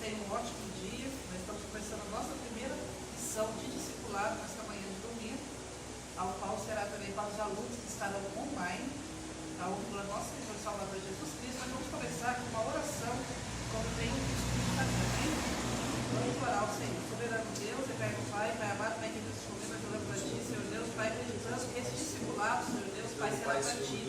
tenham um ótimo dia. Nós estamos começando a nossa primeira lição de discipulado nesta manhã de domingo, ao qual será também para os alunos que estarão online, a honra do nosso Senhor Salvador Jesus Cristo. Nós vamos começar com uma oração, como tem o costume de fazer, amém? Vamos orar ao Senhor. Soberano Deus, eterno Pai, Pai amado, Pai querido, nós oramos para Ti, Senhor Deus, Pai, acreditando que esse discipulado, Senhor Deus, Pai, será para Ti.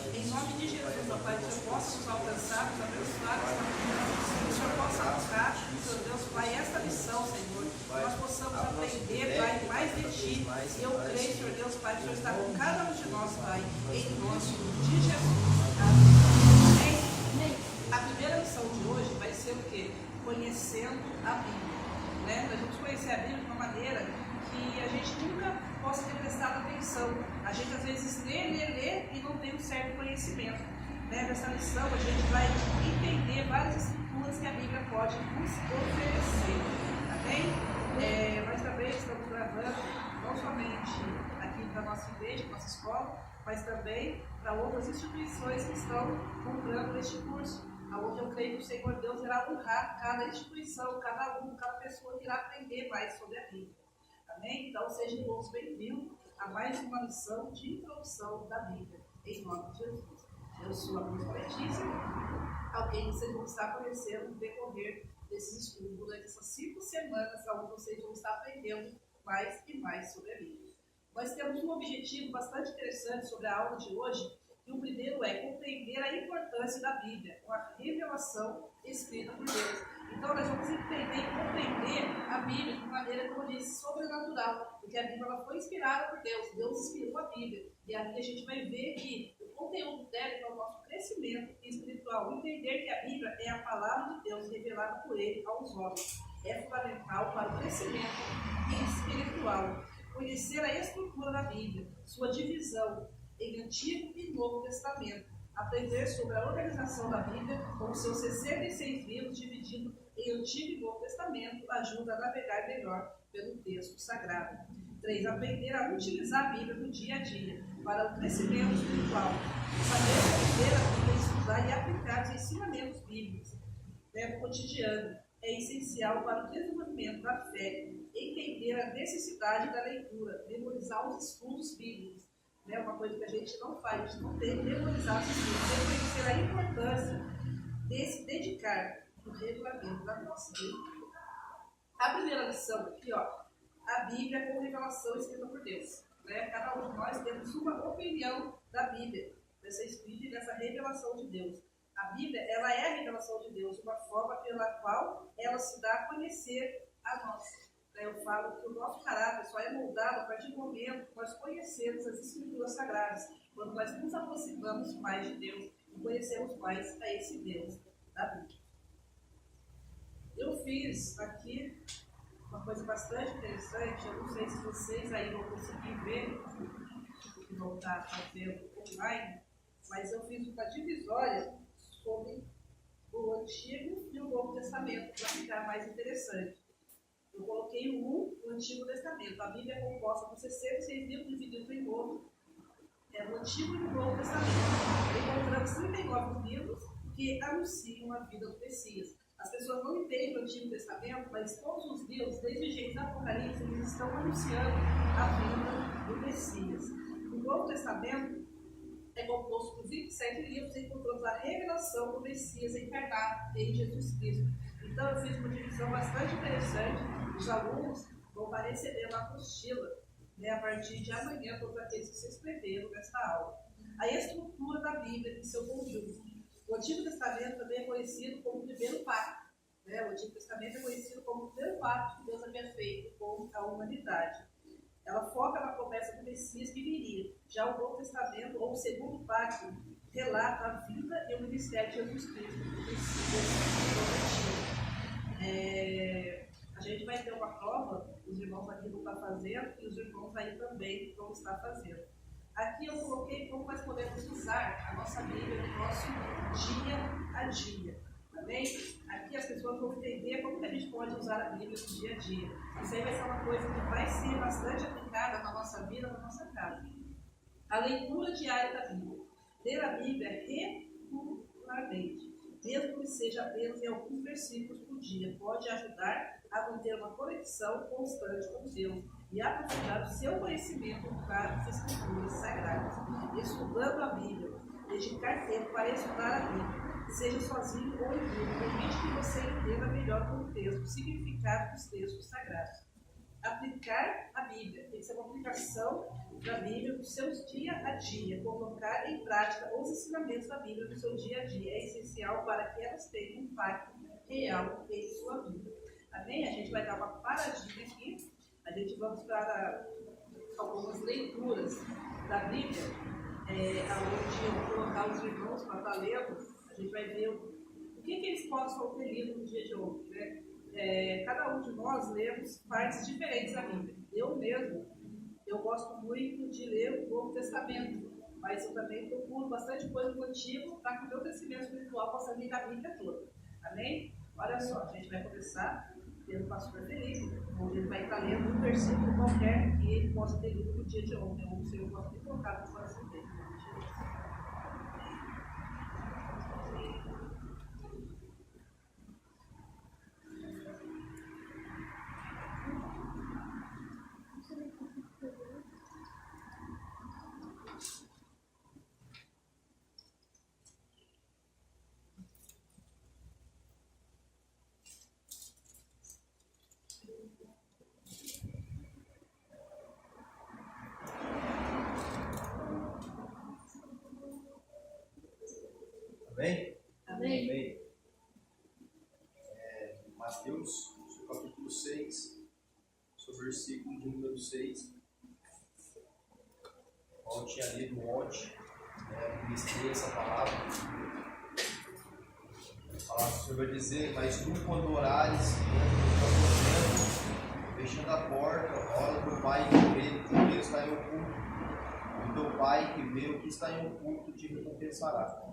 Em nome de Jesus, ó Pai, que o Senhor possa nos alcançar, nos abençoar esta manhã, que o Senhor possa buscar, Senhor Deus, Pai, esta lição, Senhor, que nós possamos aprender, Pai, mais de Ti. E eu creio, Senhor Deus, Pai, que o Senhor está com cada um de nós, Pai, em nome de Jesus. Amém? A primeira lição de hoje vai ser o quê? Conhecendo a Bíblia. Né? Nós vamos conhecer a Bíblia de uma maneira que a gente nunca possa ter prestado atenção. A gente às vezes lê e não tem um certo conhecimento. Né? Nessa lição a gente vai entender várias escrituras que a Bíblia pode nos oferecer. Amém? Nós também estamos gravando não somente aqui para a nossa igreja, nossa escola, mas também para outras instituições que estão comprando este curso, onde eu creio que o Senhor Deus irá honrar cada instituição, cada aluno, cada pessoa que irá aprender mais sobre a Bíblia. Amém? Então sejam todos bem-vindos a mais uma lição de introdução da Bíblia, em nome de Jesus. Eu sou a Bispa Letícia, alguém que vocês vão estar conhecendo no decorrer desses estudos, durante essas 5 semanas, onde vocês vão estar aprendendo mais e mais sobre a Bíblia. Nós temos um objetivo bastante interessante sobre a aula de hoje, e o primeiro é compreender a importância da Bíblia, uma revelação escrita por Deus. Então nós vamos entender e compreender a Bíblia de maneira, como eu disse, sobrenatural, porque a Bíblia ela foi inspirada por Deus, Deus inspirou a Bíblia, e aqui a gente vai ver que o conteúdo dela é para o nosso crescimento espiritual, entender que a Bíblia é a palavra de Deus revelada por Ele aos homens, é fundamental para o crescimento espiritual. Conhecer a estrutura da Bíblia, sua divisão em Antigo e Novo Testamento. Aprender sobre a organização da Bíblia, com seus 66 livros divididos em Antigo e Novo Testamento, ajuda a navegar melhor pelo texto sagrado. 3. Aprender a utilizar a Bíblia no dia a dia, para o crescimento espiritual. Saber aprender a Bíblia, estudar e aplicar os ensinamentos bíblicos no cotidiano é essencial para o desenvolvimento da fé. Entender a necessidade da leitura, memorizar os estudos bíblicos. É uma coisa que a gente não faz, a gente não tem que memorizar os estudos, reconhecer a importância de se dedicar no regulamento da nossa leitura. A primeira lição aqui, a Bíblia como revelação escrita por Deus. Cada um de nós temos uma opinião da Bíblia, dessa escrita e dessa revelação de Deus. A Bíblia, ela é a revelação de Deus, uma forma pela qual ela se dá a conhecer a nós. Eu falo que o nosso caráter só é moldado a partir do momento que nós conhecemos as Escrituras Sagradas, quando nós nos aproximamos mais de Deus e conhecemos mais a esse Deus da Bíblia. Eu fiz aqui uma coisa bastante interessante, eu não sei se vocês aí vão conseguir ver, que vão estar fazendo online, mas eu fiz uma divisória sobre o Antigo e o Novo Testamento, para ficar mais interessante. Eu coloquei o Antigo Testamento. A Bíblia é composta por 66 livros divididos em outro. É o Antigo e o Novo Testamento. Encontramos 39 livros que anunciam a vida do Messias. As pessoas não entendem o Antigo Testamento, mas todos os livros, desde Gênesis a Apocalipse, eles estão anunciando a vida do Messias. O Novo Testamento é composto por 27 livros e encontramos a revelação do Messias encarnado em Jesus Cristo. Então eu fiz uma divisão bastante interessante. Os alunos vão estar recebendo a apostila a partir de amanhã, todos aqueles que se inscreveram nesta aula. A estrutura da Bíblia em seu conjunto. O Antigo Testamento também é conhecido como o primeiro pacto. O Antigo Testamento é conhecido como o primeiro pacto que Deus havia feito com a humanidade. Ela foca na promessa do Messias que viria. Já o Novo Testamento, ou o segundo pacto, relata a vida e o ministério de Jesus Cristo, o Messias prometido. A gente vai ter uma prova, os irmãos aqui vão estar fazendo e os irmãos aí também vão estar fazendo. Aqui eu coloquei como nós podemos usar a nossa Bíblia no nosso dia a dia. Amém? Aqui as pessoas vão entender como que a gente pode usar a Bíblia no dia a dia. Isso aí vai ser uma coisa que vai ser bastante aplicada na nossa vida, na nossa casa. A leitura diária da Bíblia. Ler a Bíblia regularmente, mesmo que seja apenas em alguns versículos por do dia pode ajudar a manter uma conexão constante com Deus e aprofundar o seu conhecimento das Escrituras Sagradas, estudando a Bíblia, dedicar tempo para estudar a Bíblia, seja sozinho ou em grupo, permite que você entenda melhor o contexto, o significado dos textos sagrados. Aplicar a Bíblia, tem que ser uma aplicação da Bíblia no seu dia a dia, colocar em prática os ensinamentos da Bíblia no seu dia a dia, é essencial para que elas tenham um impacto real em sua vida. Amém? A gente vai dar uma paradinha aqui, a gente vamos para algumas leituras da Bíblia, onde eu vou colocar os irmãos para estar lendo, a gente vai ver o que eles possam ter lido no dia de hoje, né? Cada um de nós lemos partes diferentes da Bíblia. Eu gosto muito de ler o Novo Testamento, mas eu também procuro bastante coisa do Antigo para que o meu crescimento espiritual possa vir da Bíblia toda. Amém? Olha só, a gente vai começar pelo pastor Felipe, onde ele vai estar lendo um versículo qualquer que ele possa ter lido no dia de ontem, ou se eu posso ter colocado no coração dele. Amém? Amém. Amém. Mateus, capítulo 6, seu versículo de número 6. Eu tinha lido ontem, ministrei essa palavra. A palavra do Senhor vai dizer: mas tu, quando orares, fechando a porta, ora do Pai que vê, o que está em oculto. O teu Pai que vê o que está em oculto te recompensará.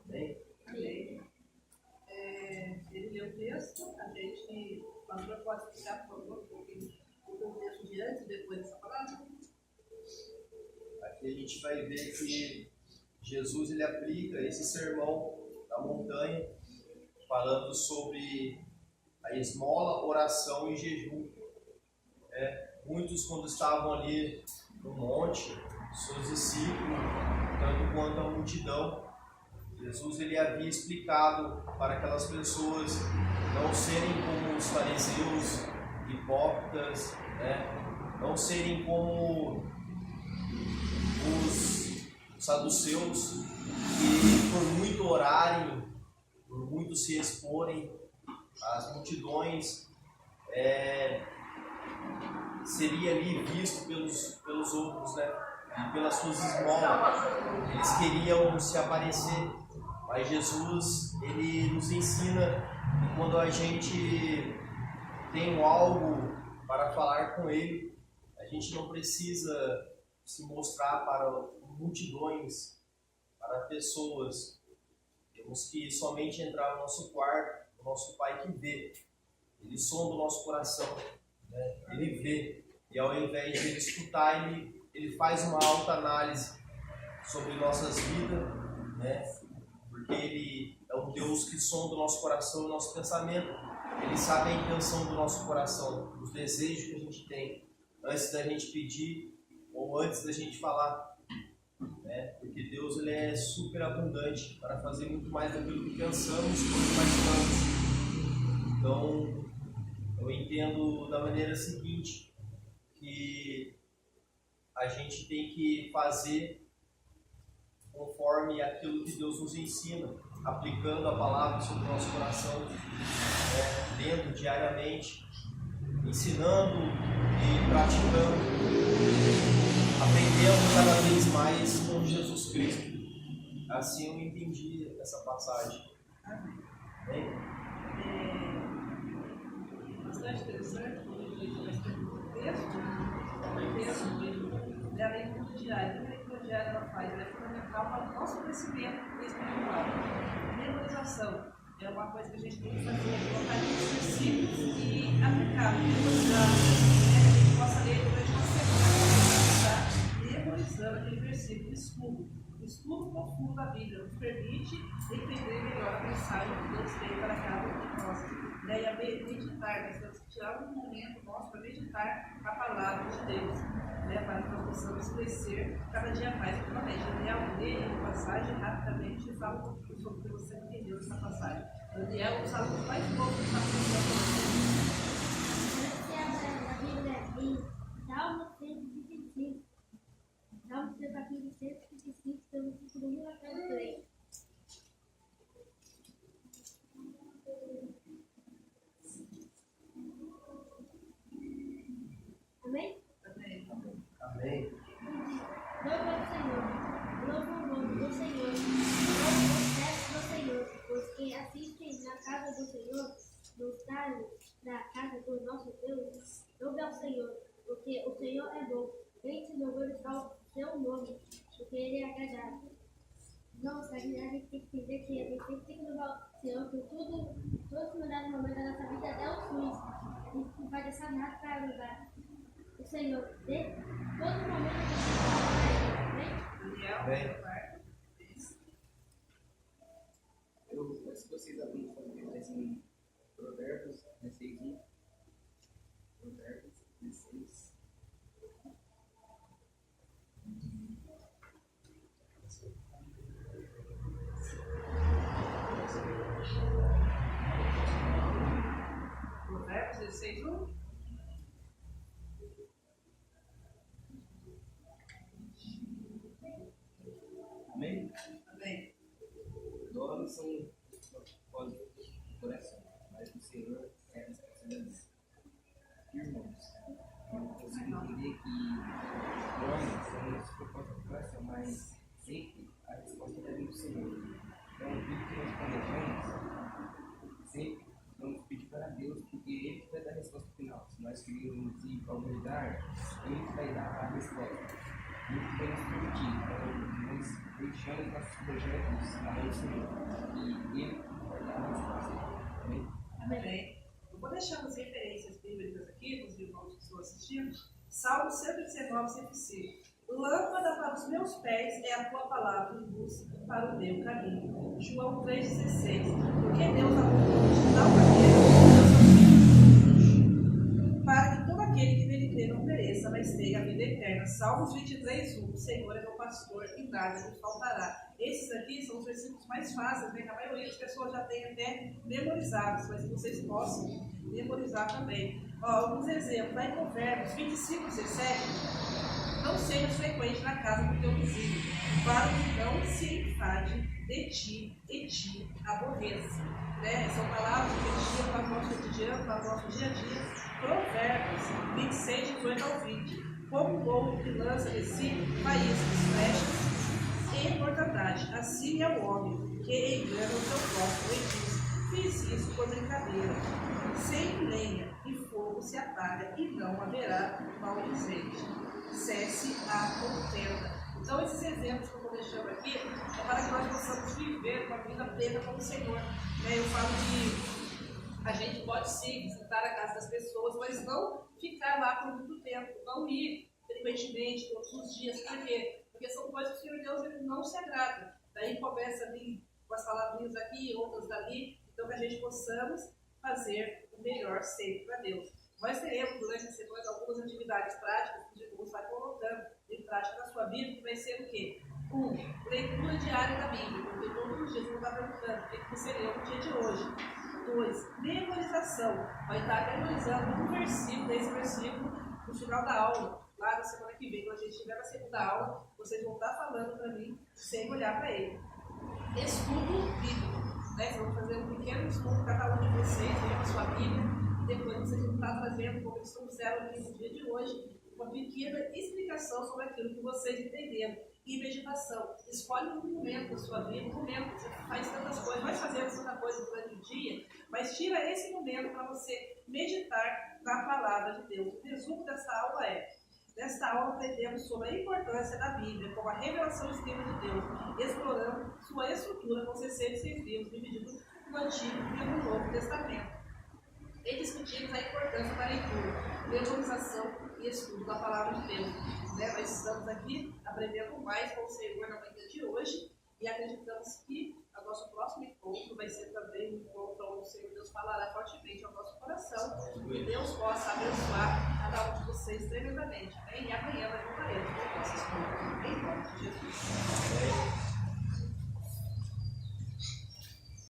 Amém? Amém. Ele leu o texto, a gente pode explicar, por favor, o contexto de antes e depois dessa palavra? Aqui a gente vai ver que Jesus ele aplica esse sermão da montanha, falando sobre a esmola, oração e jejum. Muitos, quando estavam ali no monte, seus discípulos, tanto quanto a multidão, Jesus ele havia explicado para aquelas pessoas não serem como os fariseus, hipócritas, não serem como os saduceus, que por muito orarem, por muito se exporem às multidões, seria ali visto pelos outros, e pelas suas esmolas. Eles queriam se aparecer, mas Jesus ele nos ensina que quando a gente tem algo para falar com Ele, a gente não precisa se mostrar para multidões, para pessoas. Temos que somente entrar no nosso quarto, o nosso Pai que vê. Ele sonda o nosso coração, Ele vê. E ao invés de Ele escutar, Ele faz uma autoanálise sobre nossas vidas, porque Ele é um Deus que sonda o nosso coração e o nosso pensamento. Ele sabe a intenção do nosso coração, os desejos que a gente tem, antes da gente pedir ou antes da gente falar. Porque Deus ele é super abundante para fazer muito mais daquilo que pensamos ou imaginamos. Então, eu entendo da maneira seguinte, que a gente tem que fazer conforme aquilo que Deus nos ensina, aplicando a palavra sobre o nosso coração, lendo diariamente, ensinando e praticando, aprendendo cada vez mais com Jesus Cristo. Assim eu entendi essa passagem. Amém? Bastante interessante, quando a gente vai escrever o texto da leitura diária. A leitura diária ela faz, ela é fundamental para o nosso crescimento espiritual. Memorização é uma coisa que a gente tem que fazer, colocar nos versículos e aplicar, memorizar, que a gente possa ler durante uma semana, memorizando naquele versículo, escudo. O estudo profundo da Bíblia nos permite entender melhor a mensagem que Deus tem para cada um de nós. E a meditar, nós temos que tirar um momento nosso para meditar a palavra de Deus, para que nós possamos crescer cada dia mais ultimamente. Daniel, lê a passagem rapidamente e fala um pouquinho sobre o que você entendeu nessa passagem. Daniel, o salmo mais pouco que está a Bíblia em Salmo 125. Salmo 125, pelo versículo 1 até o 3. Amém? Amém. Amém. Louva ao Senhor, louva o nome do Senhor, louva os céus do Senhor, os que assistem na casa do Senhor, nos talhos da casa do nosso Deus. Louve ao Senhor, porque o Senhor é bom, entre louvores ao seu nome, porque ele é agradável. Nossa, a gente tem que entender que a gente sempre tem que louvar o Senhor por tudo, todos os melhores momentos da nossa vida até os ruins. A gente não vai deixar nada para louvar o Senhor, né? Todo momento que a gente vai, Daniel, Amém. Eu peço que vocês abrem em Provérbios 16, 1. Provérbios 16. Provérbios 16, 1. Amém? Amém. Dólares são propósitos do coração, mas o Senhor é a responsabilidade. Irmãos, eu consigo entender que dólares são os propósitos do coração, mas sempre a resposta vem do Senhor. Então, tudo que nós planejamos, sempre vamos pedir para Deus, porque Ele que vai dar a resposta final. Se nós queremos ir para algum lugar, Ele que vai dar a resposta. Ele que vai nos permitir. Então, nós deixamos nossos projetos na mão do Senhor. E Ele vai dar a resposta. Amém? Amém. Eu vou deixar as referências bíblicas aqui, para os irmãos que estão assistindo. Salmo 119, 105. Lâmpada para os meus pés é a tua palavra e luz para o meu caminho. João 3,16. Porque Deus amou o mundo de tal maneira para que todo aquele que nele crê não pereça, mas tenha a vida eterna. Salmos 23:1. O Senhor é meu pastor e nada me faltará. Esses aqui são os versículos mais fáceis, né? Que a maioria das pessoas já tem até memorizados, mas que vocês possam memorizar também. Alguns exemplos. Lá em Provérbios 25:17. Não seja frequente na casa do teu vizinho, para que não se enfade de ti e te aborreça. Né? São palavras que a gente tira para o nosso cotidiano, para o nosso dia a dia. Provérbios 26:18-20. Como um lobo que lança de si faíscas, flechas e mortandade, assim é o homem que engana o seu próximo e diz: fiz isso por brincadeira. Sem lenha e fogo se apaga, e não haverá maldizente. Cesse a contenda. Então, esses exemplos que eu estou deixando aqui é para que nós possamos viver uma vida plena com o Senhor. Eu falo que a gente pode sim visitar a casa das pessoas, mas não ficar lá por muito tempo, não ir frequentemente, todos os dias. Por quê? Porque são coisas que o Senhor Deus ele não se agrada. Daí começa a vir umas palavrinhas aqui, outras dali, então que a gente possamos fazer o melhor sempre para Deus. Nós teremos durante a semana algumas atividades práticas que o Jesus vai colocando em prática na sua vida, que vai ser o quê? 1. Leitura diária da Bíblia, porque todos os dias eu vou estar perguntando o que você leu no dia de hoje. 2. Memorização. Vai estar memorizando um versículo, desse versículo, no final da aula. Lá na semana que vem, quando a gente estiver na segunda aula, vocês vão estar falando para mim sem olhar para ele. Estudo bíblico. Né? Vocês vão fazer um pequeno estudo, cada um de vocês, lendo a sua Bíblia. Depois vocês vão estar trazendo, como eles trouxeram aqui no dia de hoje, uma pequena explicação sobre aquilo que vocês entenderam. E meditação. Escolhe um momento da sua vida, um momento, você faz tantas coisas, vai fazendo tanta coisa durante o dia, mas tira esse momento para você meditar na palavra de Deus. O resumo dessa aula é: nesta aula aprendemos sobre a importância da Bíblia como a revelação escrita de Deus, explorando sua estrutura com 66 livros divididos no Antigo e no Novo Testamento. E discutimos a importância da leitura, memorização e e estudo da palavra de Deus. Né? Nós estamos aqui aprendendo mais com o Senhor na manhã de hoje e acreditamos que o nosso próximo encontro vai ser também um encontro onde o Senhor Deus falará fortemente ao nosso coração e Deus possa abençoar cada um de vocês tremendamente. Né? E amanhã nós voltaremos com o nosso estudo. Em nome de Jesus.